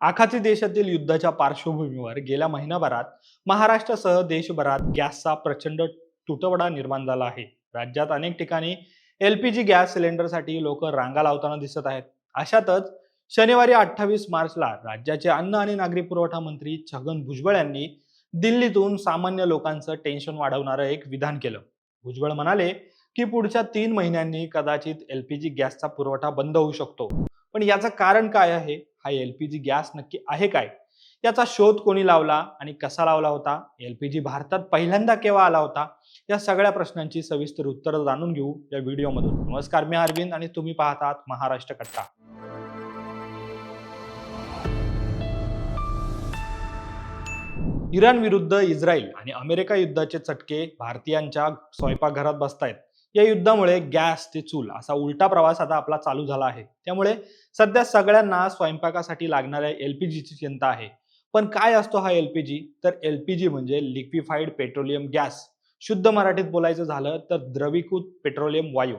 आखाती देशातील युद्धाच्या पार्श्वभूमीवर गेल्या महिनाभरात महाराष्ट्रासह देशभरात गॅसचा प्रचंड तुटवडा निर्माण झाला आहे. राज्यात अनेक ठिकाणी एलपीजी गॅस सिलेंडरसाठी लोक रांगा लावताना दिसत आहेत. अशातच शनिवारी 28 मार्चला राज्याचे अन्न आणि नागरी पुरवठा मंत्री छगन भुजबळ यांनी दिल्लीतून सामान्य लोकांचं टेन्शन वाढवणारं एक विधान केलं. भुजबळ म्हणाले की पुढच्या 3 महिन्यांनी कदाचित एलपीजी गॅसचा पुरवठा बंद होऊ शकतो. पण याचं कारण काय आहे? हा एलपीजी गॅस नक्की आहे काय? याचा शोध कोणी लावला आणि कसा लावला होता? एलपीजी भारतात पहिल्यांदा केव्हा आला होता? या सगळ्या प्रश्नांची सविस्तर उत्तरं जाणून घेऊ या व्हिडिओमधून. नमस्कार, मी अरविंद आणि तुम्ही पाहतात महाराष्ट्र कट्टा. इराण विरुद्ध इस्रायल आणि अमेरिका युद्धाचे चटके भारतीयांच्या स्वयंपाकघरात बसतायत. या युद्धामुळे गॅस ते चूल असा उलटा प्रवास आता आपला चालू झाला आहे. त्यामुळे सध्या सगळ्यांना स्वयंपाकासाठी लागणाऱ्या एलपीजीची चिंता आहे. पण काय असतो हा एलपीजी? तर एलपीजी म्हणजे लिक्विफाईड पेट्रोलियम गॅस. शुद्ध मराठीत बोलायचं झालं तर द्रवीकृत पेट्रोलियम वायू.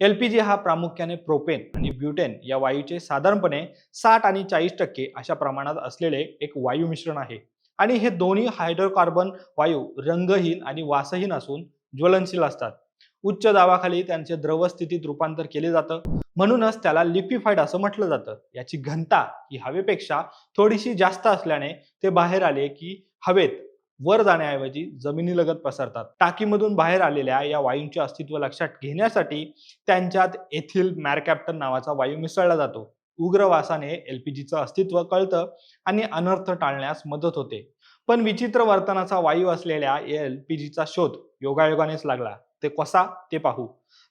एलपीजी हा प्रामुख्याने प्रोपेन आणि ब्युटेन या वायूचे साधारणपणे 60 आणि 40% अशा प्रमाणात असलेले एक वायू मिश्रण आहे. आणि हे दोन्ही हायड्रोकार्बन वायू रंगहीन आणि वासहीन असून ज्वलनशील असतात. उच्च दाबाखाली त्यांचे द्रव स्थितीत रूपांतर केले जातं, म्हणूनच त्याला लिक्विफाईड असं म्हटलं जातं. याची घनता ही हवेपेक्षा थोडीशी जास्त असल्याने ते बाहेर आले की हवेत वर जाण्याऐवजी जमिनीलगत पसरतात. टाकीमधून बाहेर आलेल्या या वायूंचे अस्तित्व लक्षात घेण्यासाठी त्यांच्यात एथिल मॅरकॅप्टन नावाचा वायू मिसळला जातो. उग्र वासाने एलपीजीचं अस्तित्व कळतं आणि अनर्थ टाळण्यास मदत होते. पण विचित्र वर्तनाचा वायू असलेल्या एलपीजीचा शोध योगायोगानेच लागला. ते कसा ते पाहू.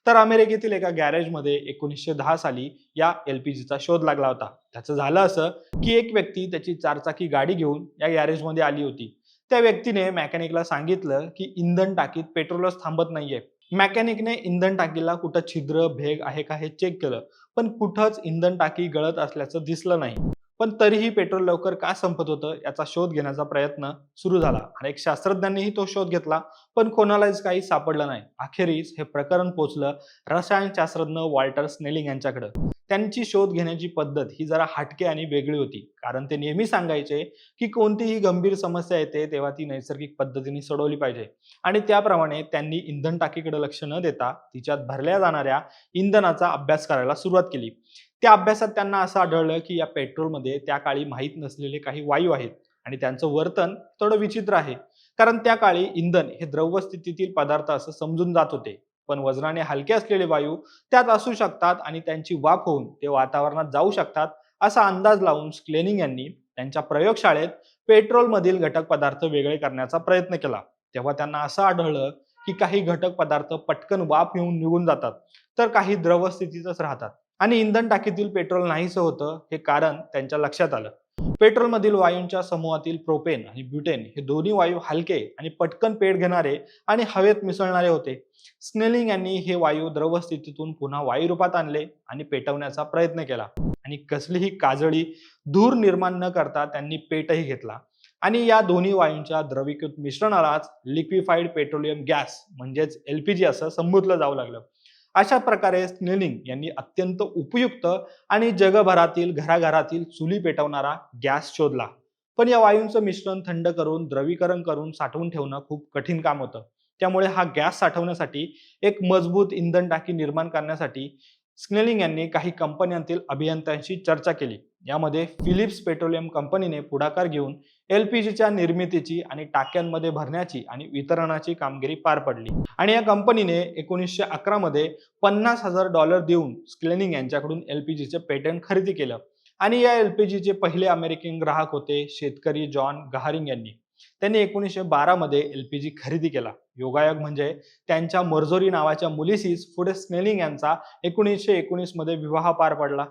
तर अमेरिकेतील एका गॅरेजमध्ये 1910 साली या एलपीजीचा शोध लागला होता. त्याचं झालं असं की एक व्यक्ती त्याची चारचाकी गाडी घेऊन या गॅरेजमध्ये आली होती. त्या व्यक्तीने मेकॅनिकला सांगितलं की इंधन टाकीत पेट्रोलच थांबत नाहीये. मेकॅनिकने इंधन टाकीला कुठं छिद्र भेग आहे का हे चेक केलं, पण कुठंच इंधन टाकी गळत असल्याचं दिसलं नाही. पण तरीही पेट्रोल लवकर का संपत होतं याचा शोध घेण्याचा प्रयत्न सुरू झाला. अनेक शास्त्रज्ञांनीही तो शोध घेतला, पण कोणालाच काही सापडलं नाही. अखेरीस हे प्रकरण पोचलं रसायनशास्त्रज्ञ वॉल्टर स्नेलिंग यांच्याकडे. त्यांची शोध घेण्याची पद्धत ही जरा हटके आणि वेगळी होती. कारण ते नेहमी सांगायचे की कोणतीही गंभीर समस्या येते तेव्हा ती नैसर्गिक पद्धतीने सोडवली पाहिजे. आणि त्याप्रमाणे त्यांनी इंधन टाकीकडे लक्ष न देता तिच्यात भरल्या जाणाऱ्या इंधनाचा अभ्यास करायला सुरुवात केली. त्या अभ्यासात त्यांना असं आढळलं की या पेट्रोलमध्ये त्या काळी माहीत नसलेले काही वायू आहेत आणि त्यांचं वर्तन थोडं विचित्र आहे. कारण त्या काळी इंधन हे द्रव स्थितीतील पदार्थ असं समजून जात होते. पण वजनाने हलके असलेले वायू त्यात असू शकतात आणि त्यांची वाफ होऊन ते वातावरणात जाऊ शकतात असा अंदाज लावून स्क्लेनिंग यांनी त्यांच्या प्रयोगशाळेत पेट्रोलमधील घटक पदार्थ वेगळे करण्याचा प्रयत्न केला. तेव्हा त्यांना असं आढळलं की काही घटक पदार्थ पटकन वाफ येऊन निघून जातात, तर काही द्रव स्थितीतच राहतात. आणि इंधन टाकीतील पेट्रोल नाहीसं होतं हे कारण त्यांच्या लक्षात आलं. पेट्रोलमधील वायूंच्या समूहातील प्रोपेन आणि ब्युटेन हे दोन्ही वायू हलके आणि पटकन पेट घेणारे आणि हवेत मिसळणारे होते. स्नेलिंग यांनी हे वायू द्रव स्थितीतून पुन्हा वायू रूपात आणले आणि पेटवण्याचा प्रयत्न केला. आणि कसलीही काजळी धूर निर्माण न करता त्यांनी पेटही घेतला. आणि या दोन्ही वायूंच्या द्रवीकृत मिश्रणालाच लिक्विफाईड पेट्रोलियम गॅस म्हणजेच एलपीजी असं संबोधलं जाऊ लागलं. अशा प्रकारे स्नेलिंग यांनी अत्यंत उपयुक्त आणि जगभरातील घराघरातील चुली पेटवणारा गॅस शोधला. पण या वायूंचं मिश्रण थंड करून द्रवीकरण करून साठवून ठेवणं खूप कठीण काम होतं. त्यामुळे हा गॅस साठवण्यासाठी एक मजबूत इंधन टाकी निर्माण करण्यासाठी स्नेलिंग यांनी काही कंपन्यांतील अभियंत्यांशी चर्चा केली. यामध्ये फिलिप्स पेट्रोलियम कंपनीने पुढाकार घेऊन एलपीजीच्या निर्मितीची आणि टाक्यांमध्ये भरण्याची आणि वितरणाची कामगिरी पार पडली. आणि या कंपनीने 1911 मध्ये $50,000 देऊन स्क्लेनिंग यांच्याकडून एलपीजीचे पेटंट खरेदी केलं. आणि या एलपीजीचे पहिले अमेरिकन ग्राहक होते शेतकरी जॉन गहारिंग यांनी. त्यांनी 1912 मध्ये एलपीजी खरेदी केला. योगायोग म्हणजे त्यांच्या मर्जोरी नावाच्या मुलीशीच पुढे स्नेलिंग यांचा 1919 मध्ये विवाह पार पडला.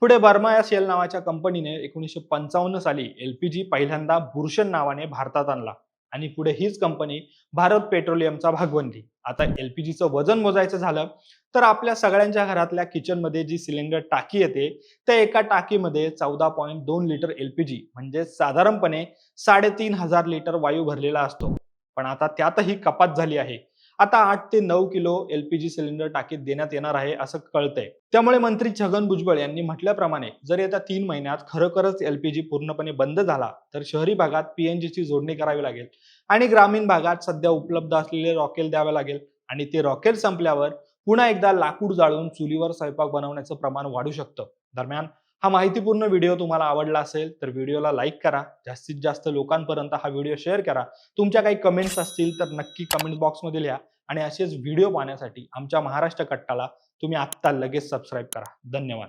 पुढे बर्मा या शेल नावाच्या कंपनीने 1955 साली एलपीजी पहिल्यांदा बुरशन नावाने भारतात आणला. आणि पुढे हीच कंपनी भारत पेट्रोलियमचा भाग बनली. आता एलपीजीचं वजन मोजायचं झालं तर आपल्या सगळ्यांच्या घरातल्या किचनमध्ये जी सिलेंडर टाकी येते त्या एका टाकीमध्ये 14.2 लिटर एलपीजी म्हणजे साधारणपणे 3,500 लिटर वायू भरलेला असतो. पण आता त्यातही कपात झाली आहे. आता 8 ते 9 किलो LPG सिलेंडर टाकीत देण्यात येणार आहे असं कळतंय. त्यामुळे मंत्री छगन भुजबळ यांनी म्हटल्याप्रमाणे जर येत्या 3 महिन्यात खरोखरच LPG पूर्णपणे बंद झाला तर शहरी भागात PNG ची जोडणी करावी लागेल आणि ग्रामीण भागात सध्या उपलब्ध असलेले रॉकेल द्यावे लागेल आणि ते रॉकेल संपल्यावर पुन्हा एकदा लाकूड जाळून चुलीवर स्वयंपाक बनवण्याचं प्रमाण वाढू शकतं. दरम्यान हा माहितीपूर्ण व्हिडिओ तुम्हाला आवडला असेल तर व्हिडिओला लाईक करा, जास्तीत जास्त लोकांपर्यंत हा व्हिडिओ शेअर करा. तुमच्या काही कमेंट्स असतील तर नक्की कमेंट बॉक्समध्ये लिहा आणि असेच व्हिडिओ पाहण्यासाठी आमच्या महाराष्ट्र कट्टाला तुम्ही आत्ता लगेच सबस्क्राईब करा. धन्यवाद.